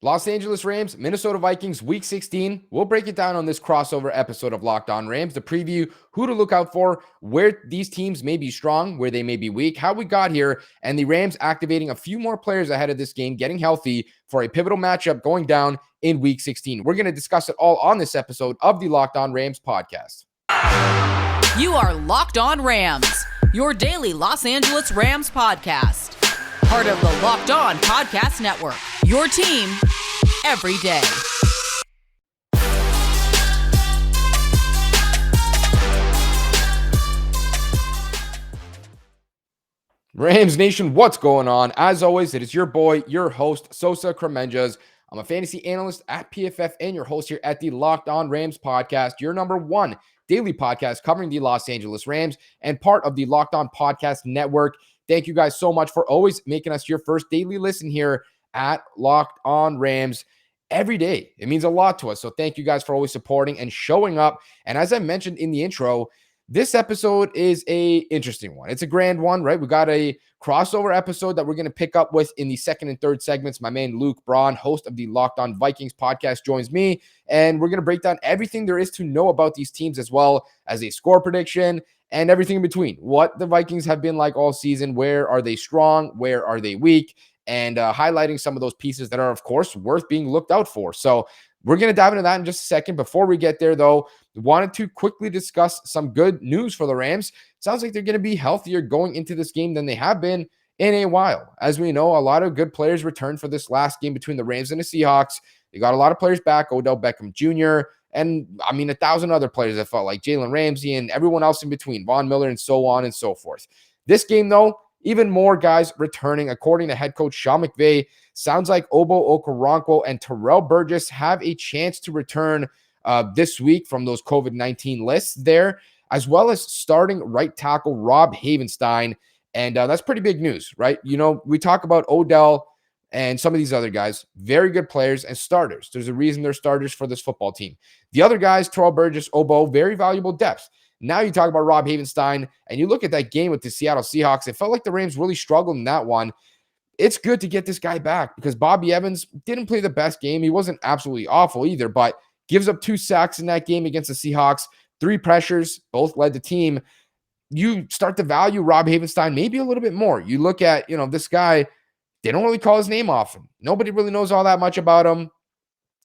Los Angeles Rams, Minnesota Vikings, Week 16. We'll break it down on this crossover episode of Locked On Rams to preview who to look out for, where these teams may be strong, where they may be weak, how we got here, and the Rams activating a few more players ahead of this game, getting healthy for a pivotal matchup going down in Week 16. We're going to discuss it all on this episode of the Locked On Rams podcast. You are Locked On Rams, your daily Los Angeles Rams podcast. Part of the Locked On Podcast Network, your team every day. Rams Nation, what's going on? As always, it is your boy, your host, Sosa Kremenjas. I'm a fantasy analyst at PFF and your host here at the Locked On Rams podcast, your number one daily podcast covering the Los Angeles Rams and part of the Locked On Podcast Network. Thank you guys so much for always making us your first daily listen here at Locked On Rams every day. It means a lot to us. So thank you guys for always supporting and showing up. And as I mentioned in the intro, this episode is a interesting one. It's a grand one, right? We got a crossover episode that we're going to pick up with in the second and third segments. My man Luke Braun, host of the Locked On Vikings podcast, joins me, and we're going to break down everything there is to know about these teams, as well as a score prediction and everything in between. What the Vikings have been like all season, where are they strong, where are they weak, and highlighting some of those pieces that are, of course, worth being looked out for. So we're going to dive into that in just a second. Before we get there, though, wanted to quickly discuss some good news for the Rams. Sounds like they're going to be healthier going into this game than they have been in a while. As we know, a lot of good players returned for this last game between the Rams and the Seahawks. They got a lot of players back, Odell Beckham Jr., and I mean, 1,000 other players that felt like Jalen Ramsey and everyone else in between, Von Miller and so on and so forth. This game, though, even more guys returning. According to head coach Sean McVay, sounds like Obo Okoronkwo and Terrell Burgess have a chance to return this week from those COVID-19 lists there, as well as starting right tackle Rob Havenstein. And that's pretty big news, right? You know, we talk about Odell and some of these other guys, very good players and starters. There's a reason they're starters for this football team. The other guys, Terrell Burgess, Obo, very valuable depth. Now you talk about Rob Havenstein, and you look at that game with the Seattle Seahawks. It felt like the Rams really struggled in that one. It's good to get this guy back because Bobby Evans didn't play the best game. He wasn't absolutely awful either, but gives up 2 sacks in that game against the Seahawks, 3 pressures, both led the team. You start to value Rob Havenstein maybe a little bit more. You look at, this guy, they don't really call his name often. Nobody really knows all that much about him,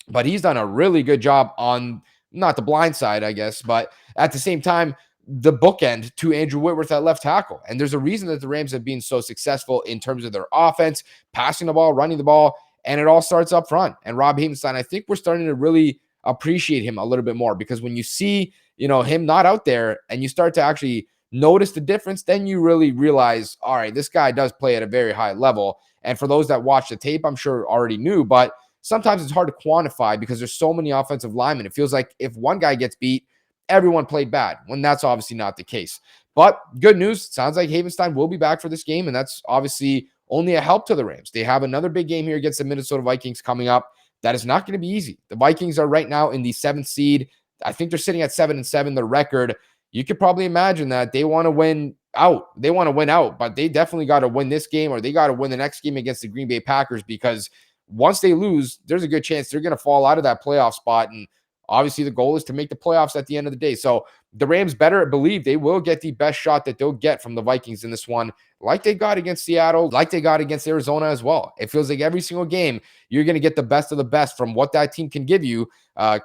but he's done a really good job on not the blind side, I guess, but at the same time, the bookend to Andrew Whitworth at left tackle. And there's a reason that the Rams have been so successful in terms of their offense, passing the ball, running the ball, and it all starts up front. And Rob Havenstein, I think we're starting to really appreciate him a little bit more because when you see, him not out there and you start to actually notice the difference, then you really realize, all right, this guy does play at a very high level. And for those that watch the tape, I'm sure already knew, but sometimes it's hard to quantify because there's so many offensive linemen. It feels like if one guy gets beat, everyone played bad, when that's obviously not the case. But good news, sounds like Havenstein will be back for this game, and that's obviously only a help to the Rams. They have another big game here against the Minnesota Vikings coming up. That is not going to be easy. The Vikings are right now in the 7th seed. I think they're sitting at 7-7, the record. You could probably imagine that they want to win out. They want to win out, but they definitely got to win this game or they got to win the next game against the Green Bay Packers because once they lose, there's a good chance they're going to fall out of that playoff spot. And obviously the goal is to make the playoffs at the end of the day. So the Rams better believe they will get the best shot that they'll get from the Vikings in this one, like they got against Seattle, like they got against Arizona as well. It feels like every single game, you're going to get the best of the best from what that team can give you.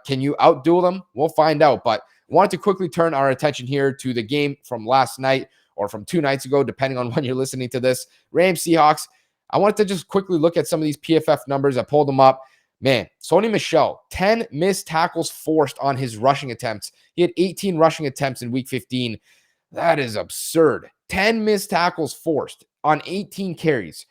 Can you outduel them? We'll find out. But wanted to quickly turn our attention here to the game from last night or from 2 nights ago, depending on when you're listening to this. Rams Seahawks. I wanted to just quickly look at some of these PFF numbers. I pulled them up. Man, Sony Michel, 10 missed tackles forced on his rushing attempts. He had 18 rushing attempts in week 15. That is absurd. 10 missed tackles forced on 18 carries.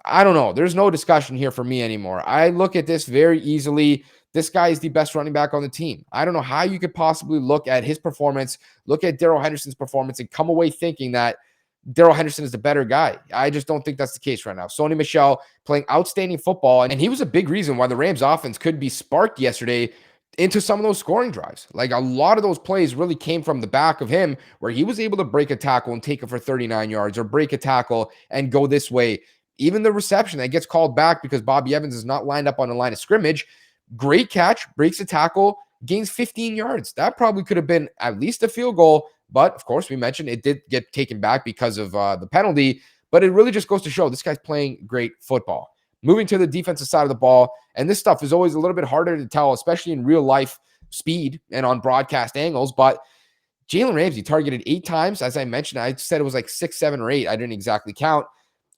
I don't know. There's no discussion here for me anymore. I look at this very easily. This guy is the best running back on the team. I don't know how you could possibly look at his performance, look at Darrell Henderson's performance, and come away thinking that Darrell Henderson is the better guy. I just don't think that's the case right now. Sony Michel playing outstanding football, and he was a big reason why the Rams offense could be sparked yesterday into some of those scoring drives. Like a lot of those plays really came from the back of him where he was able to break a tackle and take it for 39 yards or break a tackle and go this way. even the reception that gets called back because Bobby Evans is not lined up on the line of scrimmage, great catch, breaks a tackle, gains 15 yards. That probably could have been at least a field goal. But of course, we mentioned it did get taken back because of the penalty. But it really just goes to show this guy's playing great football. Moving to the defensive side of the ball, and this stuff is always a little bit harder to tell, especially in real life speed and on broadcast angles. But Jalen Ramsey targeted 8 times. As I mentioned, I said it was like 6, 7, or 8. I didn't exactly count.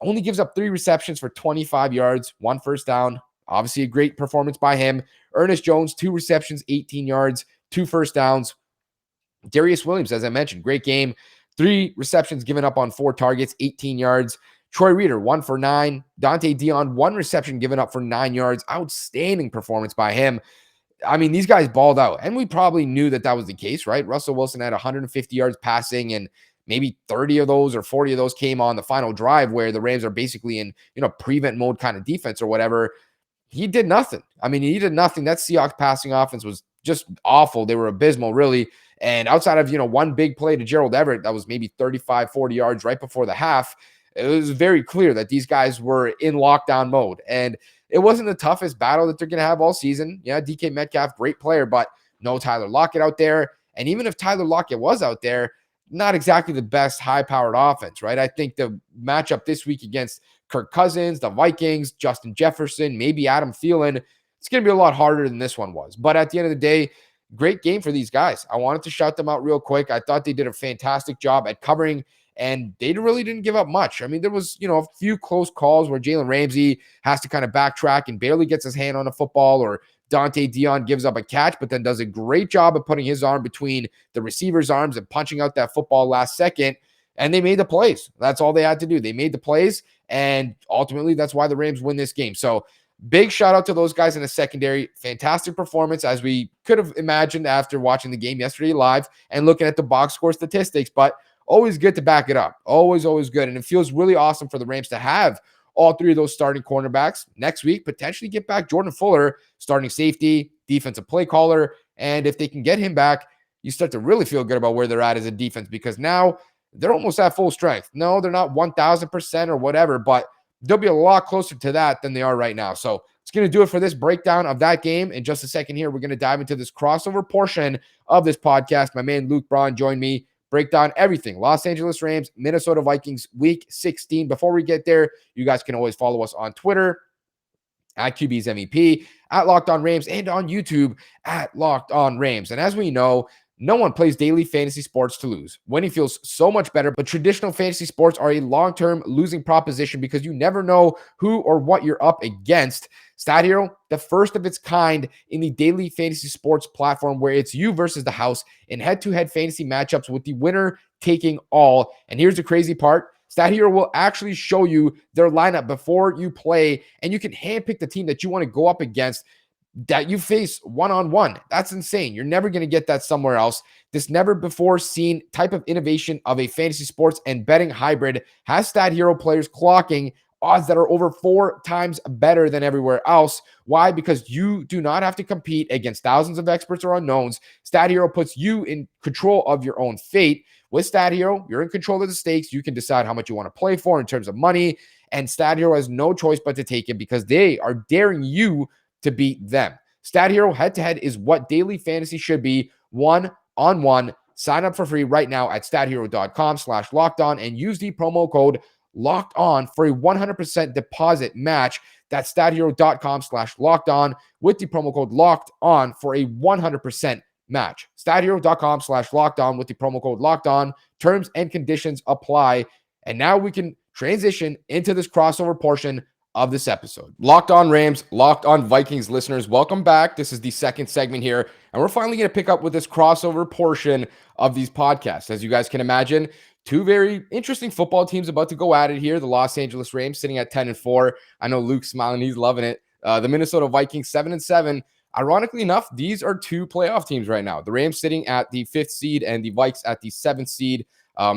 Only gives up 3 receptions for 25 yards, 1 first down. Obviously, a great performance by him. Ernest Jones, 2 receptions, 18 yards, 2 first downs. Darius Williams, as I mentioned, great game. 3 receptions given up on 4 targets, 18 yards. Troy Reeder, 1 for 9. Dante Dion, 1 reception given up for 9 yards. Outstanding performance by him. I mean, these guys balled out, and we probably knew that was the case, right? Russell Wilson had 150 yards passing, and maybe 30 of those or 40 of those came on the final drive where the Rams are basically in, prevent mode kind of defense or whatever. He did nothing. I mean, he did nothing. That Seahawks passing offense was just awful. They were abysmal, really. And outside of, one big play to Gerald Everett, that was maybe 35, 40 yards right before the half, it was very clear that these guys were in lockdown mode. And it wasn't the toughest battle that they're going to have all season. Yeah, DK Metcalf, great player, but no Tyler Lockett out there. And even if Tyler Lockett was out there, not exactly the best high-powered offense, right? I think the matchup this week against Kirk Cousins, the Vikings, Justin Jefferson, maybe Adam Thielen, it's going to be a lot harder than this one was. But at the end of the day, great game for these guys. I wanted to shout them out real quick. I thought they did a fantastic job at covering, and they really didn't give up much. I mean, there was, a few close calls where Jalen Ramsey has to kind of backtrack and barely gets his hand on a football, or Dante Dion gives up a catch, but then does a great job of putting his arm between the receiver's arms and punching out that football last second. And they made the plays. That's all they had to do. They made the plays, and ultimately that's why the Rams win this game. So big shout out to those guys in the secondary. Fantastic performance, as we could have imagined after watching the game yesterday live and looking at the box score statistics, but always good to back it up. Always good. And it feels really awesome for the Rams to have all 3 of those starting cornerbacks next week, potentially get back Jordan Fuller, starting safety, defensive play caller. And if they can get him back, you start to really feel good about where they're at as a defense, because now they're almost at full strength. No, they're not 1,000% or whatever, but they'll be a lot closer to that than they are right now. So it's going to do it for this breakdown of that game. In just a second here, we're going to dive into this crossover portion of this podcast. My man Luke Braun joined me. Break down everything Los Angeles Rams, Minnesota Vikings, Week 16. Before we get there, you guys can always follow us on Twitter at QB's MEP, at Locked On Rams, and on YouTube at Locked On Rams. And as we know, no one plays daily fantasy sports to lose. Winning feels so much better, but traditional fantasy sports are a long-term losing proposition because you never know who or what you're up against. Stat Hero, the first of its kind in the daily fantasy sports platform, where it's you versus the house in head-to-head fantasy matchups with the winner taking all. And here's the crazy part. Stat Hero will actually show you their lineup before you play, and you can handpick the team that you want to go up against that you face one-on-one. That's insane. You're never going to get that somewhere else. This never-before-seen type of innovation of a fantasy sports and betting hybrid has Stat Hero players clocking odds that are over 4 times better than everywhere else. Why? Because you do not have to compete against thousands of experts or unknowns. Stat Hero puts you in control of your own fate. With Stat Hero, you're in control of the stakes. You can decide how much you want to play for in terms of money, and Stat Hero has no choice but to take it because they are daring you to beat them. Stat Hero head-to-head is what daily fantasy should be, one-on-one. Sign up for free right now at stathero.com/lockedon and use the promo code LOCKEDON for a 100% deposit match. That's stathero.com/lockedon with the promo code LOCKEDON for a 100% match. stathero.com/lockedon with the promo code LOCKEDON. Terms and conditions apply. And now we can transition into this crossover portion of this episode. Locked On Rams, Locked On Vikings listeners, welcome back. This is the second segment here, and we're finally going to pick up with this crossover portion of these podcasts. As you guys can imagine, 2 very interesting football teams about to go at it here. The Los Angeles Rams sitting at 10-4. I know Luke's smiling. He's loving it. The Minnesota Vikings 7-7. Ironically enough, these are 2 playoff teams right now. The Rams sitting at the 5th seed and the Vikes at the 7th seed.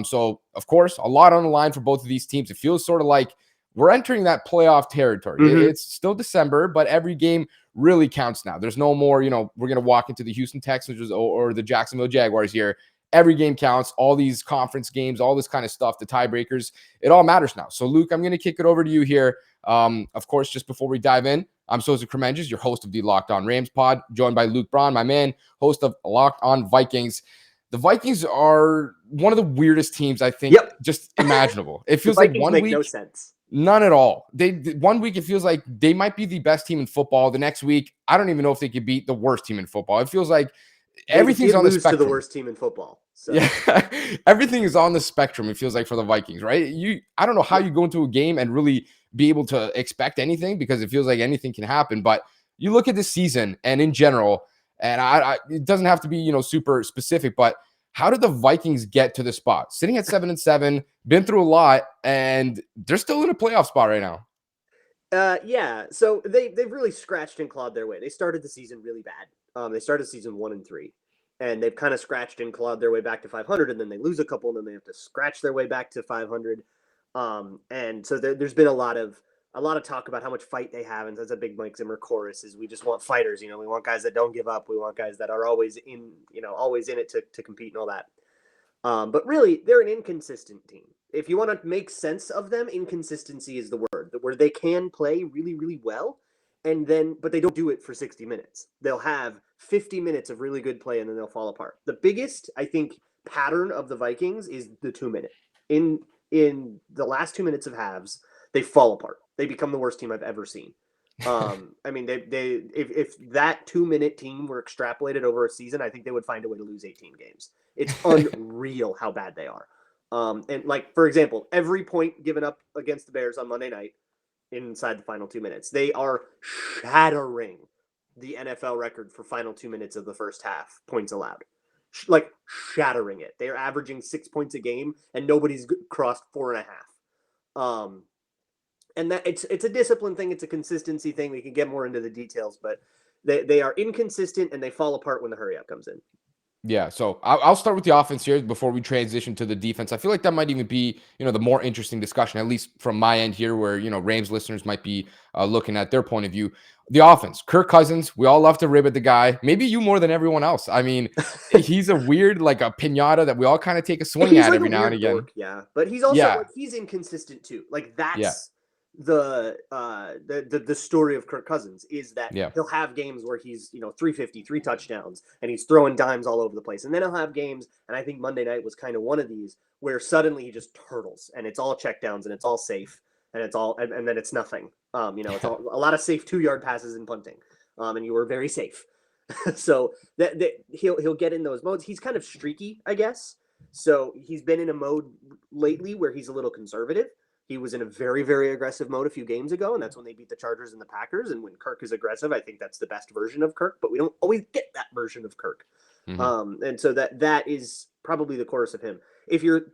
So, of course, a lot on the line for both of these teams. It feels sort of like we're entering that playoff territory. It's still December, but every game really counts now. There's no more, we're going to walk into the Houston Texans or the Jacksonville Jaguars here. every game counts, all these conference games, all this kind of stuff, the tiebreakers, it all matters now. So Luke, I'm going to kick it over to you here. Of course, just before we dive in, I'm Sosa Kremenjas, your host of the Locked On Rams pod, joined by Luke Braun, my man, host of Locked On Vikings. The Vikings are one of the weirdest teams, I think, just imaginable. It feels like one make week, no sense. None at all. One week it feels like they might be the best team in football. The next week, I don't even know if they could beat the worst team in football. It feels like everything's on the spectrum. To the worst team in football. So. Yeah, everything is on the spectrum. It feels like for the Vikings, right? I don't know how you go into a game and really be able to expect anything because it feels like anything can happen. But you look at this season and in general, and it doesn't have to be super specific, but how did the Vikings get to the spot? Sitting at 7-7, been through a lot, and they're still in a playoff spot right now. Yeah. So they've really scratched and clawed their way. They started the season really bad. They started season 1-3, and they've kind of scratched and clawed their way back to 500, and then they lose a couple, and then they have to scratch their way back to 500. And so there's been a lot of talk about how much fight they have, and that's a big Mike Zimmer chorus is we just want fighters. We want guys that don't give up. We want guys that are always in it to compete and all that. But really, they're an inconsistent team. If you want to make sense of them, inconsistency is the word. Where they can play really, really well, but they don't do it for 60 minutes. They'll have 50 minutes of really good play, and then they'll fall apart. The biggest, I think, pattern of the Vikings is the 2-minute. In the last 2 minutes of halves, they fall apart. They become the worst team I've ever seen. I mean, if that 2-minute team were extrapolated over a season, I think they would find a way to lose 18 games. It's unreal how bad they are. And like, for example, every point given up against the Bears on Monday night inside the final 2 minutes, they are shattering the NFL record for final 2 minutes of the first half points allowed. Like shattering it. They are averaging 6 points a game, and nobody's crossed 4.5. And that it's a discipline thing. It's a consistency thing. We can get more into the details, but they are inconsistent and they fall apart when the hurry up comes in. Yeah, so I'll start with the offense here before we transition to the defense. I feel like that might even be, the more interesting discussion, at least from my end here, where, Rams listeners might be looking at their point of view. The offense, Kirk Cousins, we all love to rib at the guy. Maybe you more than everyone else. I mean, he's a weird, like a pinata that we all kind of take a swing at every now and again. Dork, yeah, but he's also he's inconsistent too. Like that's the story of Kirk Cousins is that he'll have games where he's 350, 3 touchdowns, and he's throwing dimes all over the place, and then he'll have games, and I think Monday night was kind of one of these where suddenly he just turtles and it's all checkdowns and it's all safe and it's all and then it's nothing. It's all, a lot of safe 2-yard passes and punting, and you were very safe. So that he'll get in those modes. He's kind of streaky, I guess. So he's been in a mode lately where he's a little conservative. He was in a very, very aggressive mode a few games ago, and that's when they beat the Chargers and the Packers. And when Kirk is aggressive, I think that's the best version of Kirk, but we don't always get that version of Kirk. Mm-hmm. And so that is probably the chorus of him. If you're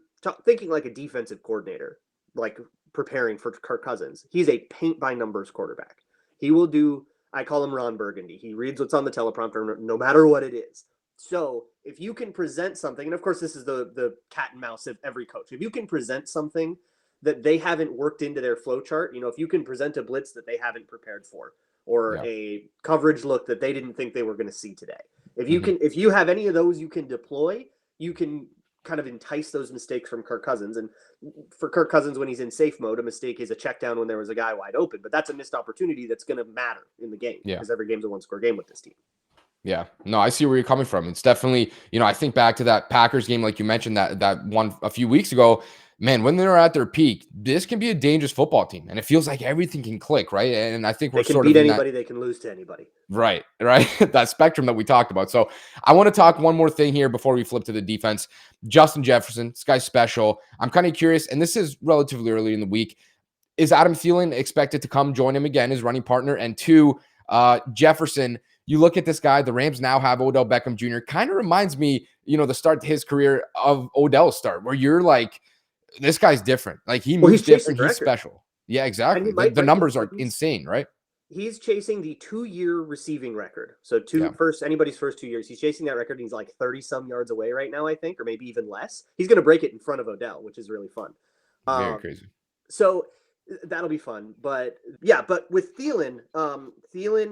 thinking like a defensive coordinator, like preparing for Kirk Cousins, he's a paint-by-numbers quarterback. He will do, I call him Ron Burgundy. He reads what's on the teleprompter no matter what it is. So if you can present something, and of course this is the cat and mouse of every coach, if you can present something that they haven't worked into their flow chart, if you can present a blitz that they haven't prepared for, or a coverage look that they didn't think they were going to see today. If you can, if you have any of those you can deploy, you can kind of entice those mistakes from Kirk Cousins. And for Kirk Cousins, when he's in safe mode, a mistake is a check down when there was a guy wide open, but that's a missed opportunity that's going to matter in the game because every game's a 1-score game with this team. Yeah, no, I see where you're coming from. It's definitely, I think back to that Packers game, like you mentioned, that one a few weeks ago. Man, when they're at their peak, this can be a dangerous football team, and it feels like everything can click, right? And I think we're sort of beat anybody, they can lose to anybody. Right. That spectrum that we talked about. So I want to talk one more thing here before we flip to the defense. Justin Jefferson, this guy's special. I'm kind of curious, and this is relatively early in the week. Is Adam Thielen expected to come join him again as running partner? And 2, Jefferson. You look at this guy, the Rams now have Odell Beckham Jr. Kind of reminds me, the start to his career of Odell's start, where you're like, this guy's different. Like he moves different. He's special. Yeah, exactly. The numbers are insane, right? He's chasing the 2-year receiving record. So anybody's first 2 years. He's chasing that record. And he's like 30 some yards away right now, I think, or maybe even less. He's going to break it in front of Odell, which is really fun. Very crazy. So That'll be fun. But yeah, but with Thielen,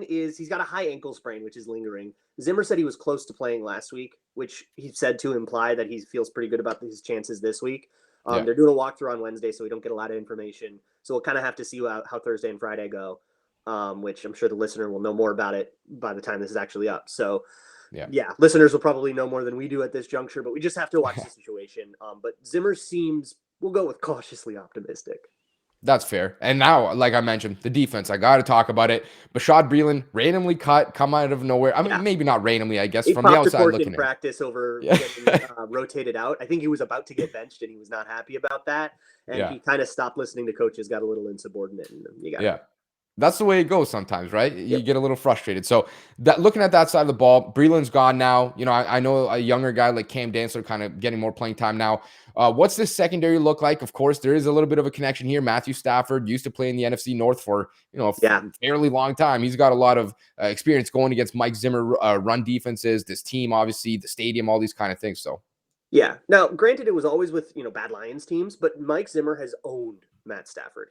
he's got a high ankle sprain, which is lingering. Zimmer said he was close to playing last week, which he said to imply that he feels pretty good about his chances this week. Yeah. They're doing a walkthrough on Wednesday, so we don't get a lot of information. So we'll kind of have to see how Thursday and Friday go, which I'm sure the listener will know more about it by the time this is actually up. So yeah, listeners will probably know more than we do at this juncture, but we just have to watch the situation. But Zimmer we'll go with cautiously optimistic. That's fair. And now, like I mentioned, the defense, I got to talk about it. Bashaud Breeland randomly come out of nowhere. I mean, maybe not randomly, I guess, he from the outside looking in practice over getting rotated out. I think he was about to get benched and he was not happy about that. And he kind of stopped listening to coaches, got a little insubordinate. And that's the way it goes sometimes, right? You get a little frustrated. So looking at that side of the ball, Breeland's gone now. You know, I know a younger guy like Cam Dantzler kind of getting more playing time now. What's this secondary look like? Of course, there is a little bit of a connection here. Matthew Stafford used to play in the NFC North for, a fairly long time. He's got a lot of experience going against Mike Zimmer run defenses, this team, obviously, the stadium, all these kind of things. So, yeah. Now, granted, it was always with, bad Lions teams, but Mike Zimmer has owned Matt Stafford.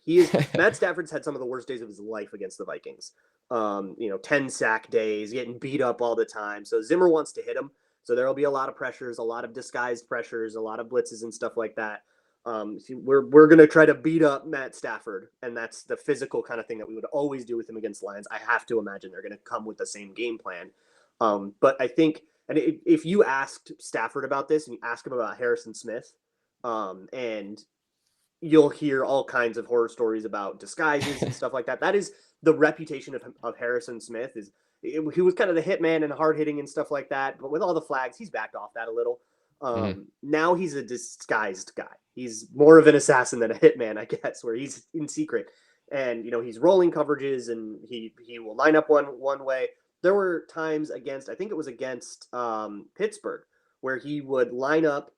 Matt Stafford's had some of the worst days of his life against the Vikings. 10 sack days, getting beat up all the time. So Zimmer wants to hit him. So there'll be a lot of pressures, a lot of disguised pressures, a lot of blitzes and stuff like that. We're going to try to beat up Matt Stafford, and that's the physical kind of thing that we would always do with him against Lions. I have to imagine they're going to come with the same game plan. But I think, and if you asked Stafford about this and you ask him about Harrison Smith, and you'll hear all kinds of horror stories about disguises and stuff like that. That is the reputation of Harrison Smith. He was kind of the hitman and hard hitting and stuff like that. But with all the flags, he's backed off that a little. Now he's a disguised guy. He's more of an assassin than a hitman, I guess, where he's in secret. And, he's rolling coverages and he will line up one way. There were times I think it was against Pittsburgh, where he would line up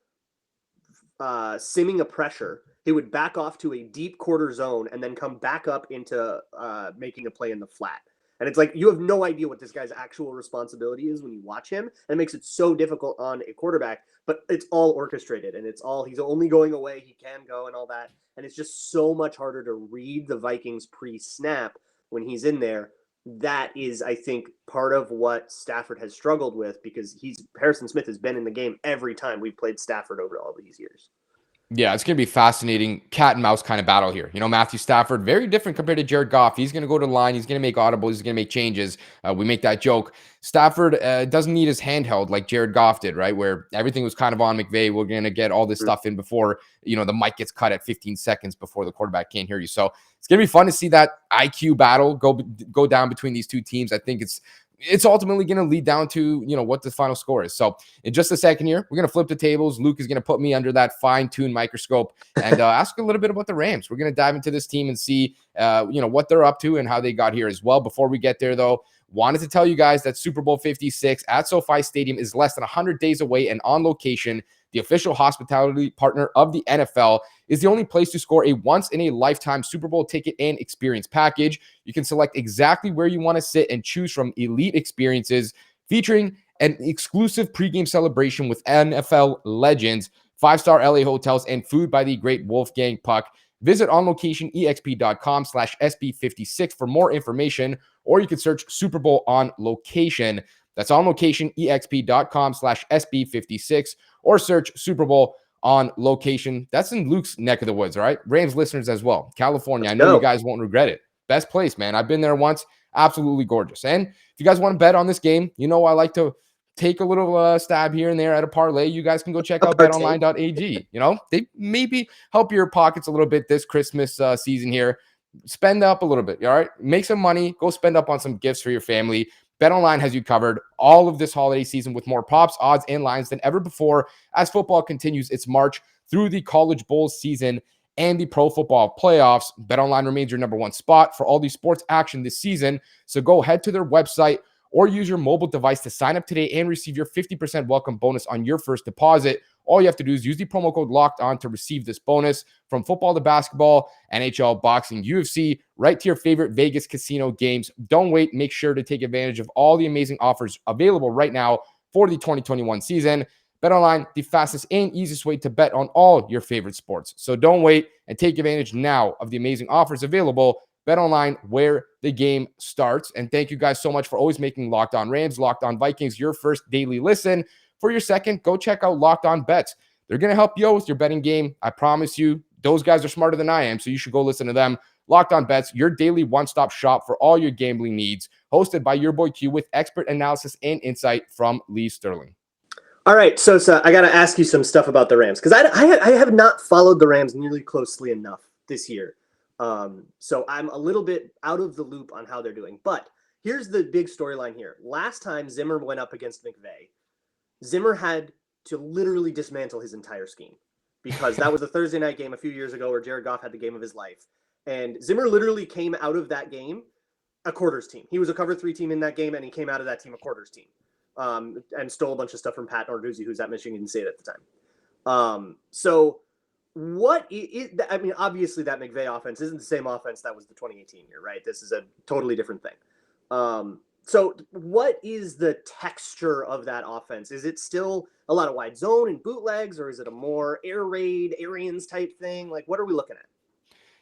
simming a pressure. He would back off to a deep quarter zone and then come back up into making a play in the flat. And it's like, you have no idea what this guy's actual responsibility is when you watch him. And it makes it so difficult on a quarterback, but it's all orchestrated and he's only going away. He can go and all that. And it's just so much harder to read the Vikings pre-snap when he's in there. That is, I think, part of what Stafford has struggled with, because Harrison Smith has been in the game every time we've played Stafford over all these years. Yeah, it's going to be fascinating cat and mouse kind of battle here. Matthew Stafford, very different compared to Jared Goff. He's going to go to the line. He's going to make audibles. He's going to make changes. We make that joke. Stafford doesn't need his handheld like Jared Goff did, right? Where everything was kind of on McVay. We're going to get all this stuff in before, the mic gets cut at 15 seconds before the quarterback can't hear you. So it's going to be fun to see that IQ battle go down between these two teams. I think it's ultimately going to lead down to, what the final score is. So in just a second here, we're going to flip the tables. Luke is going to put me under that fine-tuned microscope and ask a little bit about the Rams. We're going to dive into this team and see, what they're up to and how they got here as well. Before we get there, though, wanted to tell you guys that Super Bowl 56 at SoFi Stadium is less than 100 days away and on location. The official hospitality partner of the NFL is the only place to score a once-in-a-lifetime Super Bowl ticket and experience package. You can select exactly where you want to sit and choose from elite experiences featuring an exclusive pregame celebration with NFL legends, 5-star LA hotels, and food by the great Wolfgang Puck. Visit onlocationexp.com/SB56 for more information, or you can search Super Bowl on location. That's onlocationexp.com/SB56, or search Super Bowl on location. That's in Luke's neck of the woods, all right? Rams listeners as well. California. I know you guys won't regret it. Best place, man. I've been there once. Absolutely gorgeous. And if you guys want to bet on this game, I like to take a little stab here and there at a parlay. You guys can go check out betonline.ag. They maybe help your pockets a little bit this Christmas season here. Spend up a little bit, all right? Make some money. Go spend up on some gifts for your family. BetOnline has you covered all of this holiday season with more props, odds, and lines than ever before as football continues its march through the college bowl season and the pro football playoffs. BetOnline remains your number one spot for all the sports action this season. So go head to their website or use your mobile device to sign up today and receive your 50% welcome bonus on your first deposit. All you have to do is use the promo code Locked On to receive this bonus. From football to basketball, NHL, boxing, UFC, right to your favorite Vegas casino games. Don't wait. Make sure to take advantage of all the amazing offers available right now for the 2021 season. BetOnline, the fastest and easiest way to bet on all your favorite sports. So don't wait and take advantage now of the amazing offers available. BetOnline, where the game starts. And thank you guys so much for always making Locked On Rams, Locked On Vikings your first daily listen. For your second, go check out Locked On Bets. They're going to help you out with your betting game. I promise you, those guys are smarter than I am, so you should go listen to them. Locked On Bets, your daily one-stop shop for all your gambling needs. Hosted by your boy Q with expert analysis and insight from Lee Sterling. All right, Sosa, I got to ask you some stuff about the Rams because I have not followed the Rams nearly closely enough this year. So I'm a little bit out of the loop on how they're doing. But here's the big storyline here. Last time Zimmer went up against McVay, Zimmer had to literally dismantle his entire scheme because that was a Thursday night game a few years ago where Jared Goff had the game of his life. And Zimmer literally came out of that game a quarters team. He was a cover 3 team in that game, and he came out of that team a quarters team. And stole a bunch of stuff from Pat Narduzzi, who's at Michigan State at the time. So what is I mean, obviously that McVay offense isn't the same offense that was the 2018 year, right? This is a totally different thing. So what is the texture of that offense? Is it still a lot of wide zone and bootlegs, or is it a more air raid, Arians type thing? Like, what are we looking at?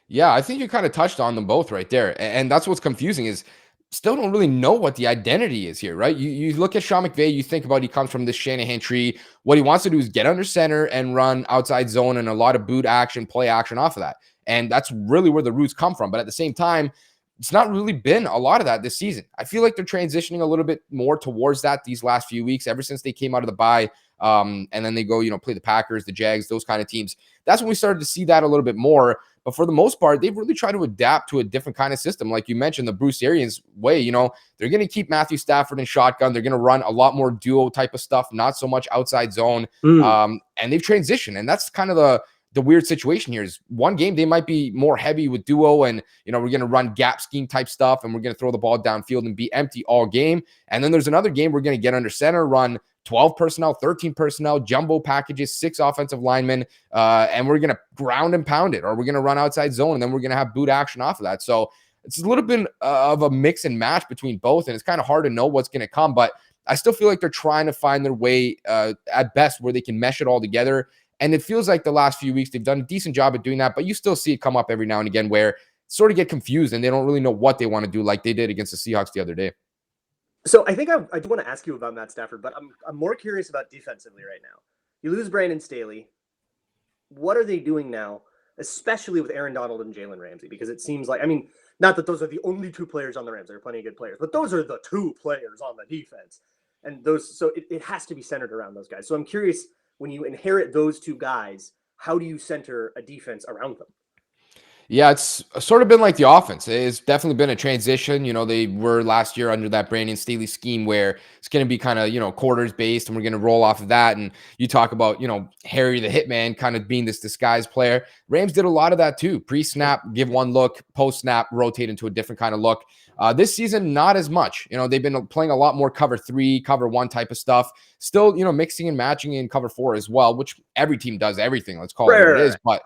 Yeah, I think you kind of touched on them both right there. And that's what's confusing is still don't really know what the identity is here, right? You look at Sean McVay, you think about he comes from this Shanahan tree. What he wants to do is get under center and run outside zone and a lot of boot action, play action off of that. And that's really where the roots come from. But at the same time, it's not really been a lot of that this season. I feel like they're transitioning a little bit more towards that these last few weeks, ever since they came out of the bye. And then they go, play the Packers, the Jags, those kind of teams. That's when we started to see that a little bit more. But for the most part, they've really tried to adapt to a different kind of system. Like you mentioned, the Bruce Arians way, they're going to keep Matthew Stafford in shotgun. They're going to run a lot more duo type of stuff, not so much outside zone. And they've transitioned. And that's kind of the weird situation here is one game they might be more heavy with duo and, we're going to run gap scheme type stuff and we're going to throw the ball downfield and be empty all game. And then there's another game we're going to get under center, run 12 personnel, 13 personnel, jumbo packages, 6 offensive linemen, and we're going to ground and pound it, or we're going to run outside zone, and then we're going to have boot action off of that. So it's a little bit of a mix and match between both, and it's kind of hard to know what's going to come, but I still feel like they're trying to find their way at best where they can mesh it all together. And it feels like the last few weeks they've done a decent job at doing that, but you still see it come up every now and again where sort of get confused and they don't really know what they want to do, like they did against the Seahawks the other day. So I think I do want to ask you about Matt Stafford, but I'm more curious about defensively right now. You lose Brandon Staley. What are they doing now, especially with Aaron Donald and Jalen Ramsey? Because it seems like, not that those are the only 2 players on the Rams. There are plenty of good players, but those are the 2 players on the defense. And it has to be centered around those guys. So I'm curious, when you inherit those 2 guys, how do you center a defense around them? Yeah, it's sort of been like the offense. It's definitely been a transition. They were last year under that Brandon Staley scheme where it's going to be kind of, quarters based and we're going to roll off of that. And you talk about, Harry the Hitman kind of being this disguised player. Rams did a lot of that too. Pre-snap, give one look, post-snap, rotate into a different kind of look. This season, not as much. They've been playing a lot more cover 3, cover 1 type of stuff. Still, mixing and matching in cover 4 as well, which every team does everything. Let's call it what it is. But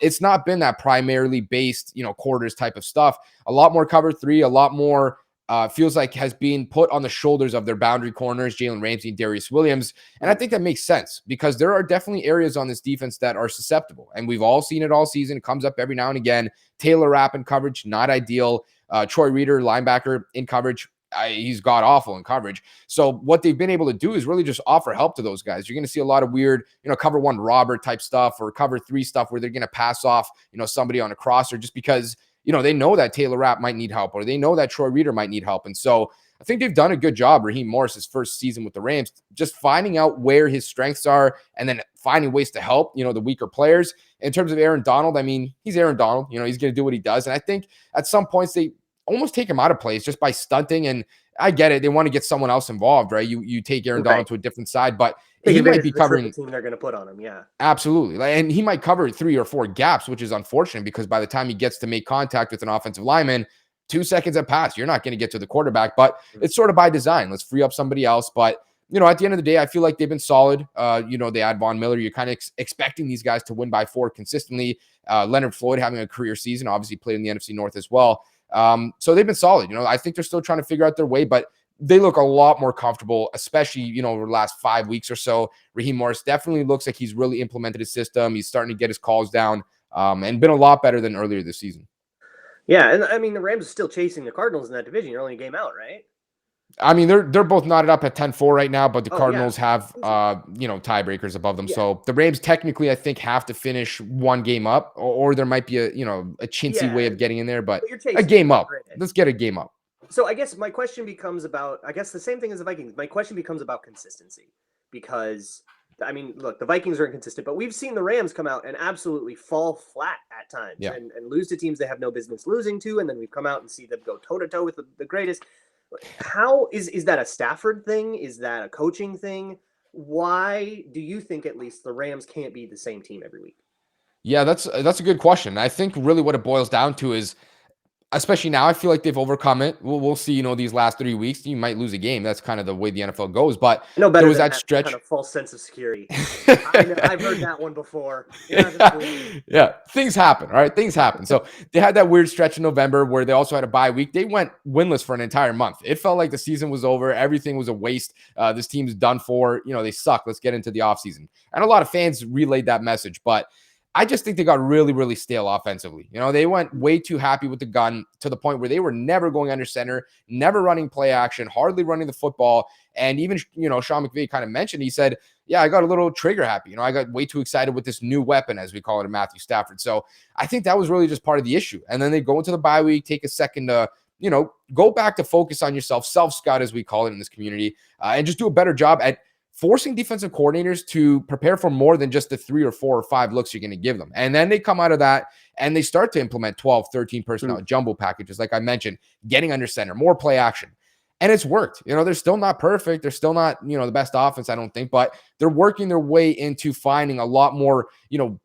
it's not been that primarily based, quarters type of stuff. A lot more cover 3, a lot more feels like has been put on the shoulders of their boundary corners, Jalen Ramsey and Darius Williams. And I think that makes sense because there are definitely areas on this defense that are susceptible. And we've all seen it all season. It comes up every now and again. Taylor Rapp in coverage, not ideal. Troy Reeder, linebacker in coverage. He's god awful in coverage. So what they've been able to do is really just offer help to those guys. You're going to see a lot of weird, cover 1 robber type stuff or cover 3 stuff where they're going to pass off, somebody on a crosser just because, they know that Taylor Rapp might need help or they know that Troy Reeder might need help. And so I think they've done a good job, Raheem Morris's first season with the Rams, just finding out where his strengths are and then finding ways to help, the weaker players. In terms of Aaron Donald, he's Aaron Donald, he's going to do what he does. And I think at some points they almost take him out of plays just by stunting. And I get it. They want to get someone else involved, right? You take Aaron Donald to a different side, but he might be covering the team they're going to put on him. Yeah, absolutely. And he might cover 3 or 4 gaps, which is unfortunate because by the time he gets to make contact with an offensive lineman, 2 seconds have passed. You're not going to get to the quarterback, but it's sort of by design. Let's free up somebody else. But, at the end of the day, I feel like they've been solid. They add Von Miller. You're kind of expecting these guys to win by 4 consistently. Leonard Floyd having a career season, obviously played in the NFC North as well. So they've been solid. I think they're still trying to figure out their way, but they look a lot more comfortable, especially, over the last 5 weeks or so. Raheem Morris definitely looks like he's really implemented his system. He's starting to get his calls down, and been a lot better than earlier this season. Yeah, and I mean, the Rams are still chasing the Cardinals in that division. You're only a game out, right? I mean, they're both knotted up at 10-4 right now, but the Cardinals have tiebreakers above them. Yeah. So the Rams technically, I think, have to finish one game up, or there might be a chintzy way of getting in there, but you're a game up. Let's get a game up. So I guess my question becomes about, I guess the same thing as the Vikings. My question becomes about consistency, because I mean, look, the Vikings are inconsistent, but we've seen the Rams come out and absolutely fall flat at times and lose to teams they have no business losing to. And then we've come out and see them go toe to toe with the greatest. How is that a Stafford thing? Is that a coaching thing? Why do you think at least the Rams can't be the same team every week? Yeah, that's a good question. I think really what it boils down to is, especially now, I feel like they've overcome it. We'll see, these last 3 weeks, you might lose a game. That's kind of the way the NFL goes. But there was that stretch. Kind of false sense of security. I've heard that one before. Yeah, things happen. All right, things happen. So they had that weird stretch in November where they also had a bye week. They went winless for an entire month. It felt like the season was over. Everything was a waste. This team's done for. They suck. Let's get into the offseason. And a lot of fans relayed that message. But I just think they got really, really stale offensively. They went way too happy with the gun to the point where they were never going under center, never running play action, hardly running the football. And even, Sean McVay kind of mentioned, he said, yeah, I got a little trigger happy. I got way too excited with this new weapon, as we call it, in Matthew Stafford. So I think that was really just part of the issue. And then they go into the bye week, take a second to, go back to focus on yourself, self-scout, as we call it in this community, and just do a better job at forcing defensive coordinators to prepare for more than just the 3 or 4 or 5 looks you're going to give them. And then they come out of that and they start to implement 12, 13 personnel jumbo packages, like I mentioned, getting under center, more play action. And it's worked. They're still not perfect. They're still not, the best offense, I don't think, but they're working their way into finding a lot more,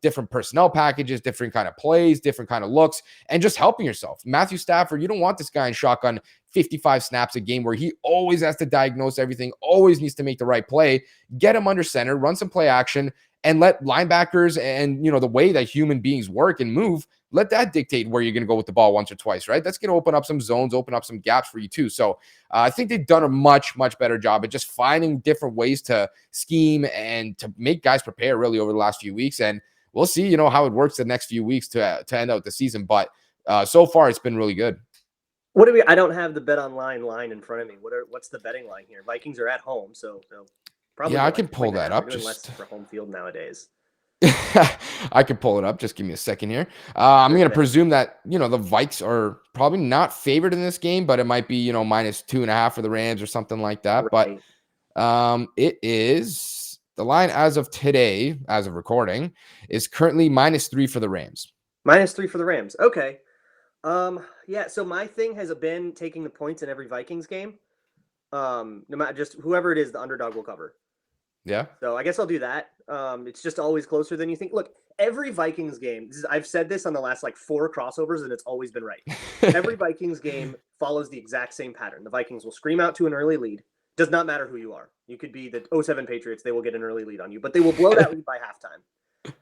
different personnel packages, different kind of plays, different kind of looks, and just helping yourself. Matthew Stafford, you don't want this guy in shotgun 55 snaps a game where he always has to diagnose everything, always needs to make the right play. Get him under center, run some play action, and let linebackers and, the way that human beings work and move, let that dictate where you're going to go with the ball once or twice, right? That's going to open up some zones, open up some gaps for you too. So I think they've done a much, much better job at just finding different ways to scheme and to make guys prepare really over the last few weeks. And we'll see, how it works the next few weeks to end out the season. But so far, it's been really good. I don't have the bet online line in front of me. What's the betting line here? Vikings are at home, so probably. Yeah, I can pull that up. Just less for home field nowadays. I could pull it up. Just give me a second here. I'm going to presume that, the Vikes are probably not favored in this game, but it might be, minus 2.5 for the Rams or something like that. Right. But it is the line as of today, as of recording, is currently -3 for the Rams. -3 for the Rams. Okay. Yeah. So my thing has been taking the points in every Vikings game. No matter just whoever it is, the underdog will cover. Yeah. So I guess I'll do that. It's just always closer than you think. Look, every Vikings game, I've said this on the last 4 crossovers, and it's always been right. Every Vikings game follows the exact same pattern. The Vikings will scream out to an early lead. Does not matter who you are. You could be the 07 Patriots. They will get an early lead on you, but they will blow that lead by halftime,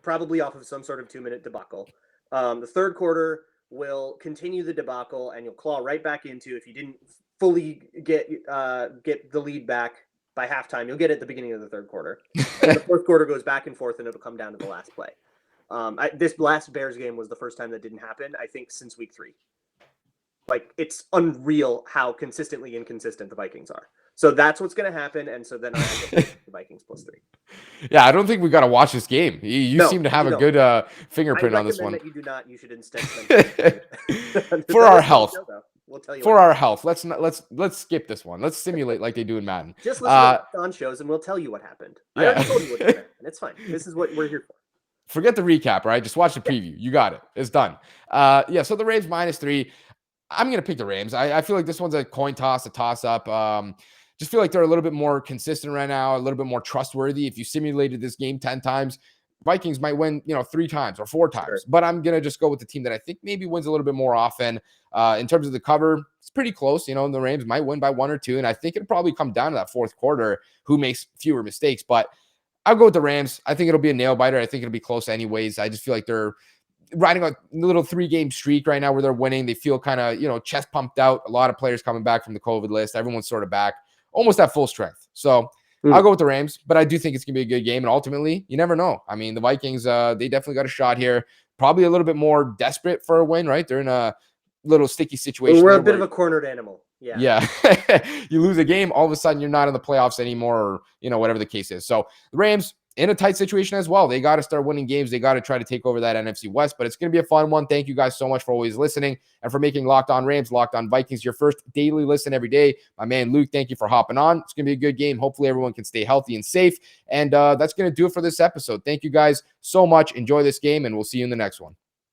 probably off of some sort of 2-minute debacle. The third quarter will continue the debacle, and you'll claw right back into, if you didn't fully get the lead back by halftime, you'll get it at the beginning of the third quarter. And the fourth quarter goes back and forth, and it'll come down to the last play. This last Bears game was the first time that didn't happen, I think, since week 3. It's unreal how consistently inconsistent the Vikings are. So that's what's going to happen, and so then I get the Vikings +3. Yeah, I don't think we got to watch this game. You seem to have a good fingerprint on this one. That you do not. You should instead for our health. We'll tell you for our health. Let's skip this one. Let's simulate like they do in Madden. Just listen to on shows, and we'll tell you what happened. Yeah. I already told you what happened. It's fine. This is what we're here for. Forget the recap, right? Just watch the preview. You got it. It's done. So the Rams -3. I'm going to pick the Rams. I feel like this one's a coin toss, a toss-up. Just feel like they're a little bit more consistent right now, a little bit more trustworthy. If you simulated this game 10 times, Vikings might win, 3 times or 4 times. Sure. But I'm going to just go with the team that I think maybe wins a little bit more often. In terms of the cover, it's pretty close. And the Rams might win by 1 or 2. And I think it'll probably come down to that fourth quarter, who makes fewer mistakes. But I'll go with the Rams. I think it'll be a nail biter. I think it'll be close anyways. I just feel like they're riding a little 3-game streak right now where they're winning. They feel kind of, chest pumped out. A lot of players coming back from the COVID list. Everyone's sort of back almost at full strength. So I'll go with the Rams, but I do think it's going to be a good game. And ultimately, you never know. I mean, the Vikings, they definitely got a shot here. Probably a little bit more desperate for a win, right? They're in a little sticky situation. We're a bit of a cornered animal. Yeah. You lose a game, all of a sudden you're not in the playoffs anymore, or, whatever the case is. So the Rams in a tight situation as well. They got to start winning games. They got to try to take over that NFC West, but it's going to be a fun one. Thank you guys so much for always listening and for making Locked On Rams, Locked On Vikings your first daily listen every day. My man, Luke, thank you for hopping on. It's going to be a good game. Hopefully everyone can stay healthy and safe. And that's going to do it for this episode. Thank you guys so much. Enjoy this game, and we'll see you in the next one.